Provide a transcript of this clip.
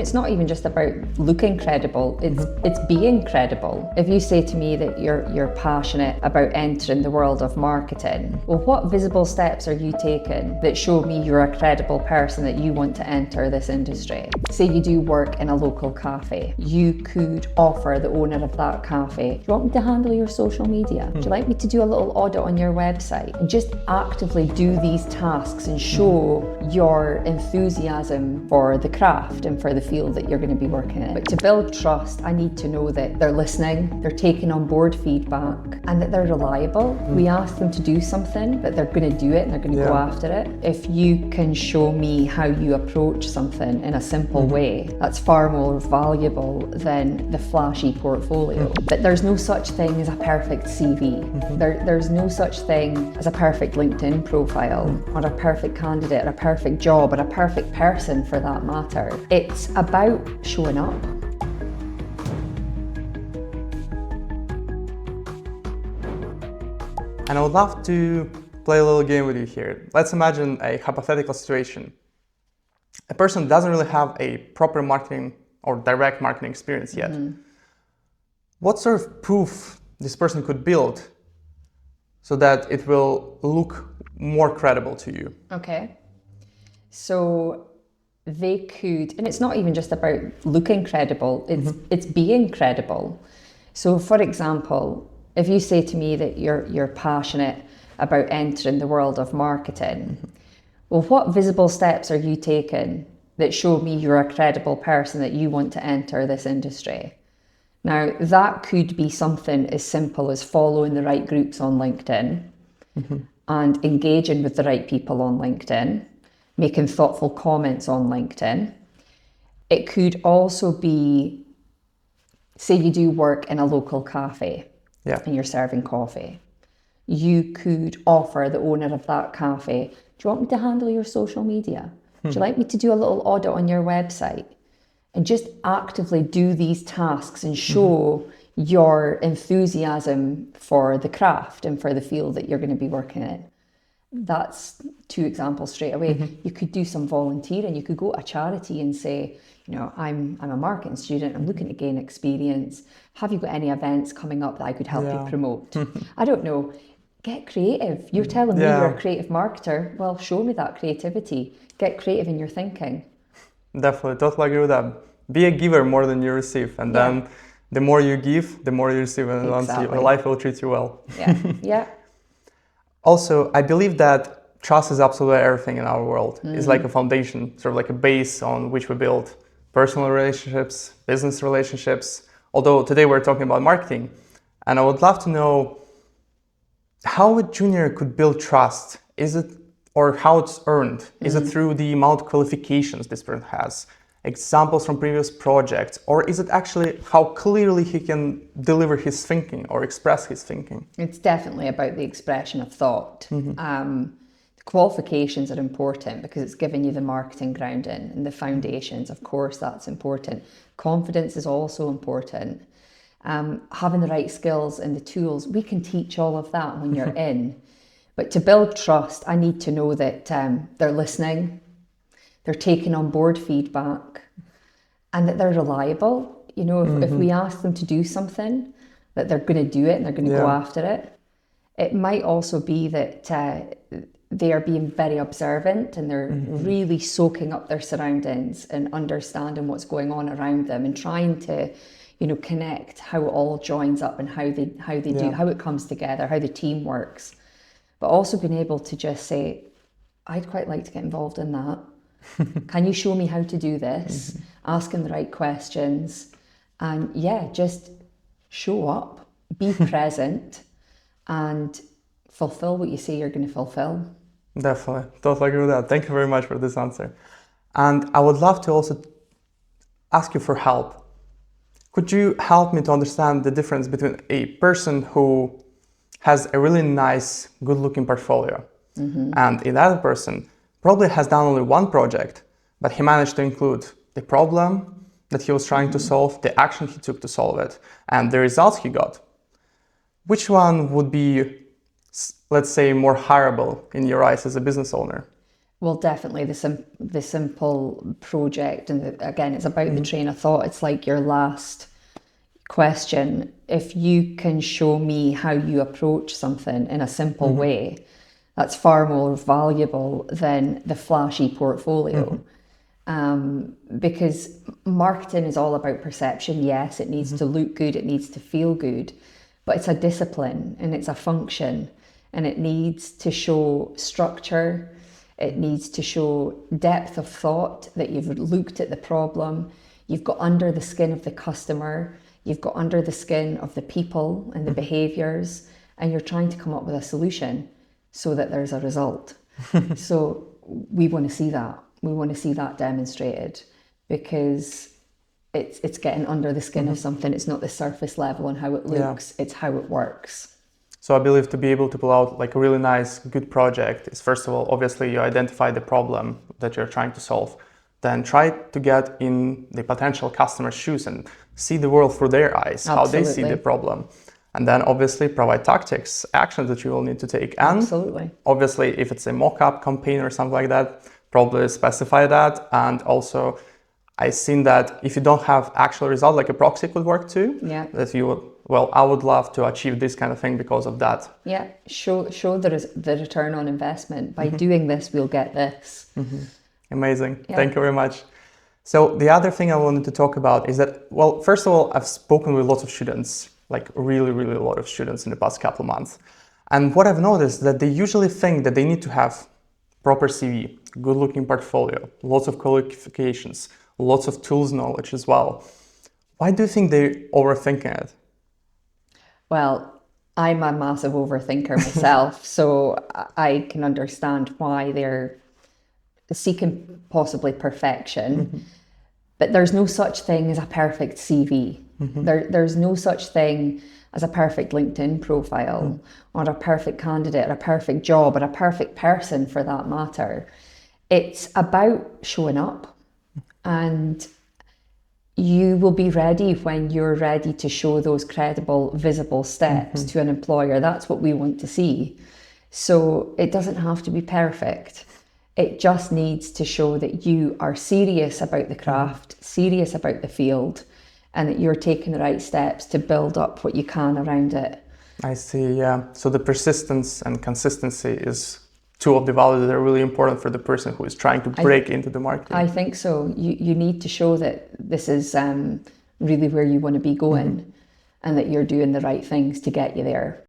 It's not even just about looking credible, it's being credible. If you say to me that you're passionate about entering the world of marketing, well, what visible steps are you taking that show me you're a credible person that you want to enter this industry? Say you do work in a local cafe. You could offer the owner of that cafe, do you want me to handle your social media? Do you like me to do a little audit on your website? And just actively do these tasks and show your enthusiasm for the craft and for the field that you're going to be working in. But to build trust, I need to know that they're listening, they're taking on board feedback, and that they're reliable. We ask them to do something, that they're going to do it and they're going to go after it. If you can show me how you approach something in a simple way, that's far more valuable than the flashy portfolio. But there's no such thing as a perfect CV. There's no such thing as a perfect LinkedIn profile, or a perfect candidate, or a perfect job, or a perfect person for that matter. It's about showing up. And I would love to play a little game with you here. Let's imagine a hypothetical situation. A person doesn't really have a proper marketing or direct marketing experience yet. What sort of proof this person could build so that it will look more credible to you? Okay. So they could, and it's not even just about looking credible, it's being credible. So for example, if you say to me that you're passionate about entering the world of marketing, well, what visible steps are you taking that show me you're a credible person that you want to enter this industry? Now, that could be something as simple as following the right groups on LinkedIn and engaging with the right people on LinkedIn, making thoughtful comments on LinkedIn. It could also be, say you do work in a local cafe and you're serving coffee. You could offer the owner of that cafe, do you want me to handle your social media? Do you like me to do a little audit on your website? And just actively do these tasks and show your enthusiasm for the craft and for the field that you're going to be working in. That's two examples straight away. You could do some volunteering. You could go to a charity and say, you know, I'm a marketing student, I'm looking to gain experience. Have you got any events coming up that I could help you promote? I don't know. Get creative. You're telling me you're a creative marketer. Well, show me that creativity. Get creative in your thinking. Definitely, totally agree with that. Be a giver more than you receive, and then the more you give, the more you receive, and your life will treat you well. Yeah. Also, I believe that trust is absolutely everything in our world. It's like a foundation, sort of like a base on which we build personal relationships, business relationships. Although today we're talking about marketing, and I would love to know how a junior could build trust. Is it, or how it's earned? Is it through the amount of qualifications this person has, examples from previous projects, or is it actually how clearly he can deliver his thinking or express his thinking? It's definitely about the expression of thought. Qualifications are important because it's giving you the marketing grounding and the foundations. Of course, that's important. Confidence is also important. Having the right skills and the tools, we can teach all of that when you're in. But to build trust, I need to know that they're listening, they're taking on board feedback, and that they're reliable. You know, if we ask them to do something, that they're going to do it and they're going to go after it. It might also be that they are being very observant and they're really soaking up their surroundings and understanding what's going on around them and trying to, you know, connect how it all joins up and how they do, how it comes together, how the team works. But also being able to just say, I'd quite like to get involved in that. Can you show me how to do this? Asking the right questions, and just show up, be present, and fulfill what you say you're going to fulfill. Definitely, totally agree with that. Thank you very much for this answer. And I would love to also ask you for help. Could you help me to understand the difference between a person who has a really nice, good-looking portfolio and another person probably has done only one project, but he managed to include the problem that he was trying to solve, the action he took to solve it, and the results he got? Which one would be, let's say, more hireable in your eyes as a business owner? Well, definitely the simple project, and again, it's about the train of thought. It's like your last question. If you can show me how you approach something in a simple way, that's far more valuable than the flashy portfolio. Because marketing is all about perception. Yes, it needs to look good, it needs to feel good, but it's a discipline and it's a function, and it needs to show structure. It needs to show depth of thought, that you've looked at the problem, you've got under the skin of the customer, you've got under the skin of the people and the behaviors, and you're trying to come up with a solution so that there's a result. So we want to see that. We want to see that demonstrated, because it's getting under the skin of something. It's not the surface level and how it looks, it's how it works. So I believe to be able to pull out like a really nice, good project is, first of all, obviously you identify the problem that you're trying to solve. Then try to get in the potential customer's shoes and see the world through their eyes, how they see the problem. And then obviously provide tactics, actions that you will need to take. And obviously if it's a mock-up campaign or something like that, probably specify that. And also I've seen that if you don't have actual result, like a proxy could work too. Yeah. That you would, well, I would love to achieve this kind of thing because of that. Yeah, show the return on investment. By doing this, we'll get this. Amazing. Yeah. Thank you very much. So the other thing I wanted to talk about is that, well, first of all, I've spoken with lots of students, like really, really a lot of students in the past couple of months. And what I've noticed that they usually think that they need to have proper CV, good looking portfolio, lots of qualifications, lots of tools knowledge as well. Why do you think they're overthinking it? Well, I'm a massive overthinker myself, so I can understand why they're seeking possibly perfection. But there's no such thing as a perfect CV. There's no such thing as a perfect LinkedIn profile, or a perfect candidate, or a perfect job, or a perfect person for that matter. It's about showing up, and you will be ready when you're ready to show those credible, visible steps to an employer. That's what we want to see. So it doesn't have to be perfect. It just needs to show that you are serious about the craft, serious about the field, and that you're taking the right steps to build up what you can around it. I see, yeah. So the persistence and consistency is two of the values that are really important for the person who is trying to break into the market. I think so. You need to show that this is really where you want to be going, and that you're doing the right things to get you there.